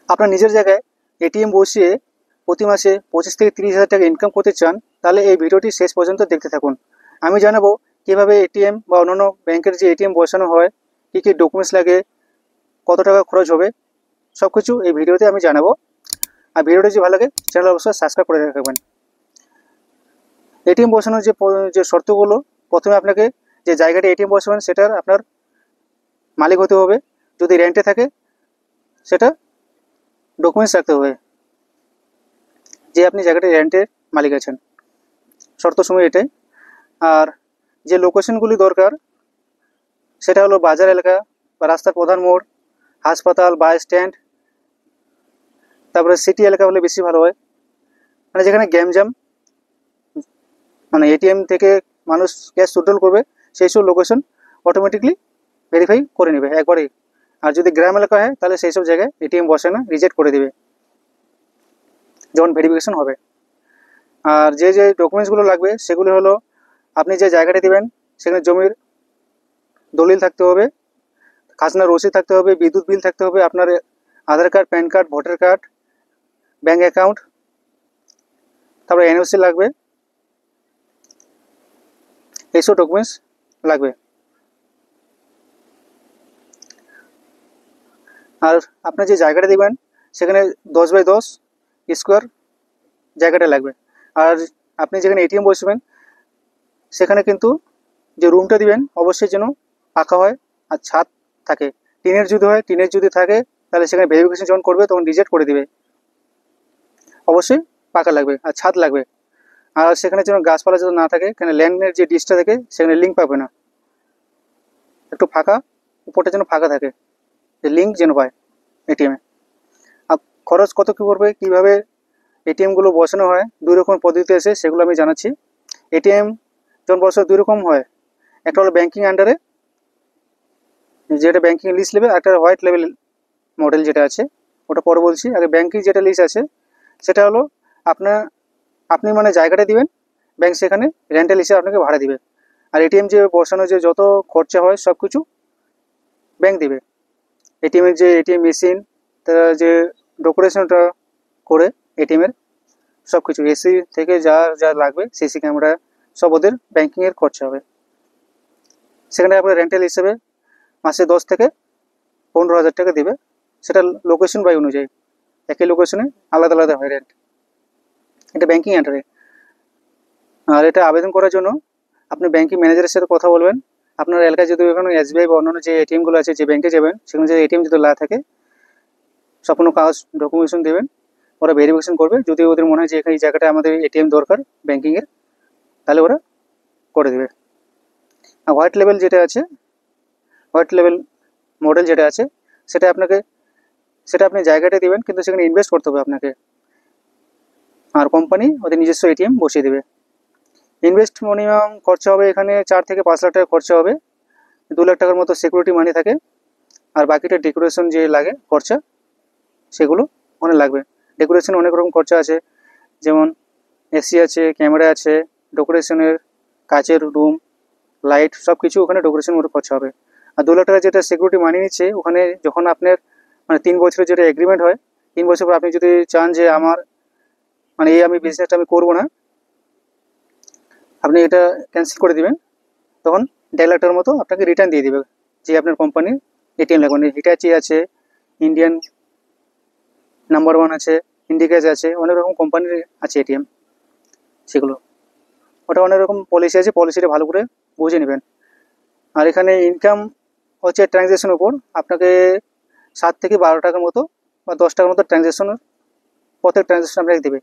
আপনার নিজের জায়গায় এটিএম বসিয়ে প্রতি মাসে 25 থেকে 30 হাজার টাকা ইনকাম করতে চান, তাহলে এই ভিডিওটি শেষ পর্যন্ত দেখতে থাকুন। আমি জানাবো কিভাবে এটিএম বা অন্যান্য ব্যাংকের যে এটিএম বসানো হয়, কী কী ডকুমেন্টস লাগে, কত টাকা খরচ হবে, সব কিছু এই ভিডিওতে আমি জানাবো। আর ভিডিওটি যদি ভালো লাগে চ্যানেল অবশ্যই সাবস্ক্রাইব করে রাখবেন। এটিএম বসানোর যে শর্তগুলো, প্রথমে আপনাকে যে জায়গাটা এটিএম বসাবেন সেটার আপনার মালিক হতে হবে। যদি রেন্টে থাকে সেটা ডকুমেন্টস রাখতে হবে যে আপনি জায়গাটা রেন্টের মালিক আছেন। শর্ত সময় এটাই। আর যে লোকেশনগুলি দরকার সেটা হলো বাজার এলাকা বা রাস্তার প্রধান মোড়, হাসপাতাল, বাস স্ট্যান্ড, তারপরে সিটি এলাকা হলে বেশি ভালো হয়, মানে যেখানে গ্যামজাম, মানে এটিএম থেকে মানুষ ক্যাশ উইথড্রল করবে সেই সব লোকেশন অটোমেটিকলি ভেরিফাই করে নেবে একবারেই। আর যদি গ্রাম এলাকা হয় তাহলে সেই সব জায়গায় এটিএম বসে না, রিজেক্ট করে দেবে যখন ভেরিফিকেশন হবে। আর যে যে ডকুমেন্টসগুলো লাগবে সেগুলো হলো, আপনি যে জায়গাটা দেবেন সেখানে জমির দলিল থাকতে হবে, খাজনার রসিদ থাকতে হবে, বিদ্যুৎ বিল থাকতে হবে, আপনার Aadhaar card, PAN card, voter card, bank account, তারপরে এনওসি লাগবে, এইসব ডকুমেন্টস লাগবে। আর আপনার যে জায়গাটা দেবেন সেখানে 10x10 স্কোয়ার জায়গাটা লাগবে। আর আপনি যেখানে এটিএম বসবেন সেখানে কিন্তু যে রুমটা দিবেন অবশ্যই যেন পাকা হয় আর ছাদ থাকে। টিনের যদি থাকে তাহলে সেখানে ভেরিফিকেশন যখন করবে তখন রিজেক্ট করে দিবে। অবশ্যই পাকা লাগবে আর ছাদ লাগবে। আর সেখানে যেন গাছপালা যেন না থাকে, এখানে ল্যান্ডের যে ডিশটা থাকে সেখানে লিঙ্ক পাবে না, একটু ফাঁকা, উপরটা যেন ফাঁকা থাকে, যে লিঙ্ক যেন পায় এটিএমে। আর খরচ কত কী করবে, কীভাবে এটিএমগুলো বসানো হয়, দুই রকম পদ্ধতি আছে, সেগুলো আমি জানাচ্ছি। এটিএম যখন বসানো দুই রকম হয়, একটা হলো ব্যাংকিং আন্ডারে, যেটা ব্যাংকিং লিস্ট লেভেল, একটা হোয়াইট লেভেল মডেল যেটা আছে ওটা পরে বলছি। আগে ব্যাংকিং যেটা লিস্ট আছে সেটা হলো আপনি মানে জায়গাটা দিবেন, ব্যাংক সেখানে রেন্টাল হিসেবে আপনাকে ভাড়া দিবে। আর এটিএম যে বসানো যে যত খরচা হয় সব কিছু ব্যাংক দিবে। এটিএমের যে এটিএম মেশিন, তার যে ডেকোরেশনটা করে এটিএমের সব কিছু, এসি থেকে যা যা লাগবে, সিসি ক্যামেরা, সব ওদের ব্যাংকিংয়ের খরচা হবে। সেখানে আপনার রেন্টাল হিসেবে মাসে 10 থেকে 15 হাজার টাকা দিবে। সেটা লোকেশন বাই অনুযায়ী, একই লোকেশনে আলাদা আলাদা হয় রেন্ট। এটা ব্যাংকিং আন্ডারে। আর এটা আবেদন করার জন্য আপনি ব্যাংকিং ম্যানেজারের সাথে কথা বলবেন। আপনার এলাকায় যদি ওখানে এসবিআই বা অন্যান্য যে এটিএমগুলো আছে, যে ব্যাংকে যাবেন সেখানে যে এটিএম যদি না থাকে, সম্পূর্ণ কাগজ ডকুমেন্টেশন দেবেন, ওরা ভেরিফিকেশন করবে। যদি ওদের মনে হয় যে এই জায়গাটা আমাদের এটিএম দরকার ব্যাংকিংয়ের, তাহলে ওরা করে দেবে। আর হোয়াইট লেভেল যেটা আছে, হোয়াইট লেভেল মডেল যেটা আছে, সেটা আপনি জায়গাটা দেবেন, কিন্তু সেখানে ইনভেস্ট করতে হবে আপনাকে। আর কোম্পানি ওদের নিজস্ব এটিএম বসিয়ে দেবে। ইনভেস্ট মিনিমাম খরচা হবে এখানে 4 থেকে 5 লাখ টাকা খরচা হবে। 2 লাখ টাকার মতো সিকিউরিটি মানি থাকে। আর বাকিটা ডেকোরেশন যে লাগে খরচা, সেগুলো ওখানে লাগবে। ডেকোরেশন অনেক রকম খরচা আছে, যেমন এসি আছে, ক্যামেরা আছে, ডেকোরেশনের কাচের রুম, লাইট, সব কিছু ওখানে ডেকোরেশন মতো খরচা হবে। আর 2 লাখ টাকা যেটা সিকিউরিটি মানি নিচ্ছে, ওখানে যখন আপনার মানে 3 বছরের যেটা এগ্রিমেন্ট হয়, 3 বছর পর আপনি যদি চান যে আমার মানে এই আমি বিজনেসটা আমি করবো না, আপনি এটা ক্যান্সেল করে দিবেন, তখন 1.5 লাখ টাকার মতো আপনাকে রিটার্ন দিয়ে দিবে। যে আপনার কোম্পানির এটিএম লাগবে, হিটাচি আছে, ইন্ডিয়ান নাম্বার 1 আছে, ইন্ডিকেজ আছে, অনেক রকম কোম্পানির আছে এটিএম। সেগুলো ওটা অনেক রকম পলিসি আছে, পলিসিটা ভালো করে বুঝে নেবেন। আর এখানে ইনকাম হচ্ছে ট্রানজ্যাকশনের উপর, আপনাকে 7 থেকে 12 টাকার মতো বা 10 টাকার মতো ট্রানজ্যাকশনের, প্রত্যেক ট্রানজ্যাকশন আপনাকে দেবে।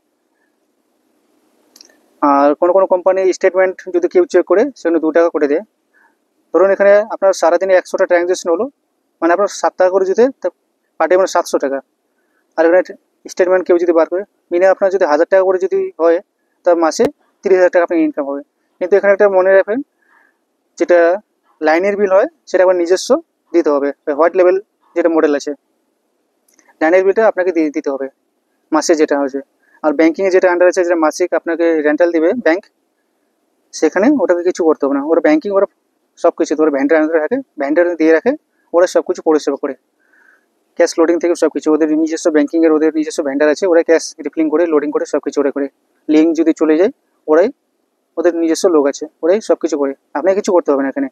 আর কোনো কোনো কোম্পানি স্টেটমেন্ট যদি কেউ চেক করে সেখানে 2 টাকা করে দেয়। ধরুন এখানে আপনার সারাদিনে 100টা ট্রানজ্যাকশন হলো, মানে আপনার 7 টাকা করে যদি পার ডে, মানে 700 টাকা। আর এখানে স্টেটমেন্ট কেউ যদি বার করে, মিনিমাম আপনার যদি 1000 টাকা করে যদি হয়, তার মাসে 30,000 টাকা আপনার ইনকাম হবে। কিন্তু এখানে একটা মনে রাখবেন, যেটা লাইনের বিল হয় সেটা আবার নিজস্ব দিতে হবে। হোয়াইট লেভেল যেটা মডেল আছে, লাইনের বিলটা আপনাকে দিতে হবে মাসে যেটা হয়েছে। আর ব্যাংকিংয়ে যেটা আন্ডার আছে, যেটা মাসিক আপনাকে রেন্টাল দিবে ব্যাংক, সেখানে ওটাকে কিছু করতে হবে না। ওরা ব্যাংকিং, ওরা সব কিছু, ওরা ভ্যান্ডার আন্ডারে রাখে, ভ্যান্ডার দিয়ে রাখে, ওরা সব কিছু পরিষেবা করে। ক্যাশ লোডিং থেকে সব কিছু ওদের নিজস্ব ব্যাঙ্কিংয়ের ওদের নিজস্ব ভেন্ডার আছে, ওরাই ক্যাশ রিফিলিং করে লোডিং করে সব কিছু ওরা করে। লিঙ্ক যদি চলে যায় ওরাই, ওদের নিজস্ব লোক আছে, ওরাই সব কিছু করে, আপনাকে কিছু করতে হবে না এখানে।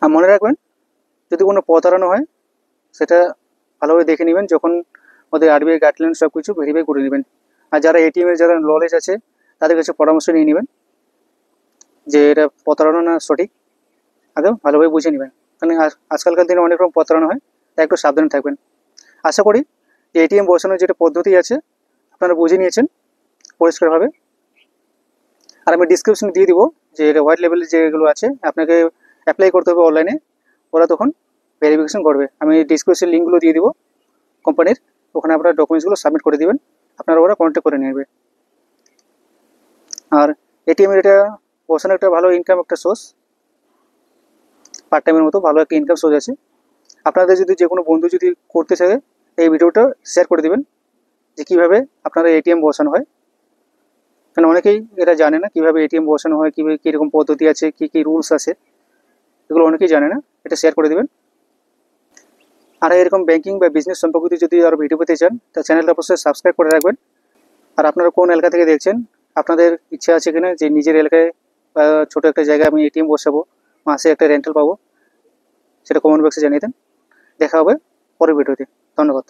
আর মনে রাখবেন, যদি কোনো প্রতারণা হয় সেটা ভালোভাবে দেখে নেবেন, যখন ওদের আরবিআই গাইডলাইন সব কিছু ভেরিফাই করে নেবেন। আর যারা এটিএমের যারা নলেজ আছে তাদের কাছে পরামর্শ নিয়ে নেবেন যে এটা প্রতারণা না সঠিক, আগে ভালোভাবে বুঝে নেবেন, কারণ আজকালকার দিনে অনেক রকম প্রতারণা হয়, তাই একটু সাবধানে থাকবেন। আশা করি যে এটিএম বসানোর যেটা পদ্ধতি আছে আপনারা বুঝে নিয়েছেন পরিষ্কারভাবে। আর আমি ডিসক্রিপশনে দিয়ে দিব যে এটা হোয়াইট লেভেলের যেগুলো আছে আপনাকে অ্যাপ্লাই করতে হবে অনলাইনে, ওরা তখন ভেরিফিকেশন করবে। আমি ডিসক্রিপশন লিঙ্কগুলো দিয়ে দিব কোম্পানির, ওখানে আপনারা ডকুমেন্টসগুলো সাবমিট করে দেবেন, আপনারা ওরা কন্ট্যাক্ট করে নেবে। আর এটিএমের এটা বসানো একটা ভালো ইনকাম একটা সোর্স, পার্ট টাইমের মতো ভালো একটা ইনকাম সোর্স আছে। আপনাদের যদি যে কোনো বন্ধু যদি করতে চায় এই ভিডিওটা শেয়ার করে দেবেন যে কীভাবে আপনারা এটিএম বসানো হয়, কারণ অনেকেই এটা জানে না কীভাবে এটিএম বসানো হয়, কীভাবে কীরকম পদ্ধতি আছে, কী কী রুলস আছে, এগুলো অনেকেই জানে না, এটা শেয়ার করে দেবেন। আর এরকম ব্যাঙ্কিং বা বিজনেস সম্পর্কিত যদি আরও ভিডিও পেতে চান তা চ্যানেলটা অবশ্যই সাবস্ক্রাইব করে রাখবেন। আর আপনারা কোন এলাকা থেকে দেখছেন, আপনাদের ইচ্ছা আছে কিনা যে নিজের এলাকায় বা ছোটো একটা জায়গায় আমি এটিএম বসাবো, মাসে একটা রেন্টাল পাবো, সেটা কমেন্ট বক্সে জানিয়ে দেন। দেখা হবে পরের ভিডিওতে। ধন্যবাদ।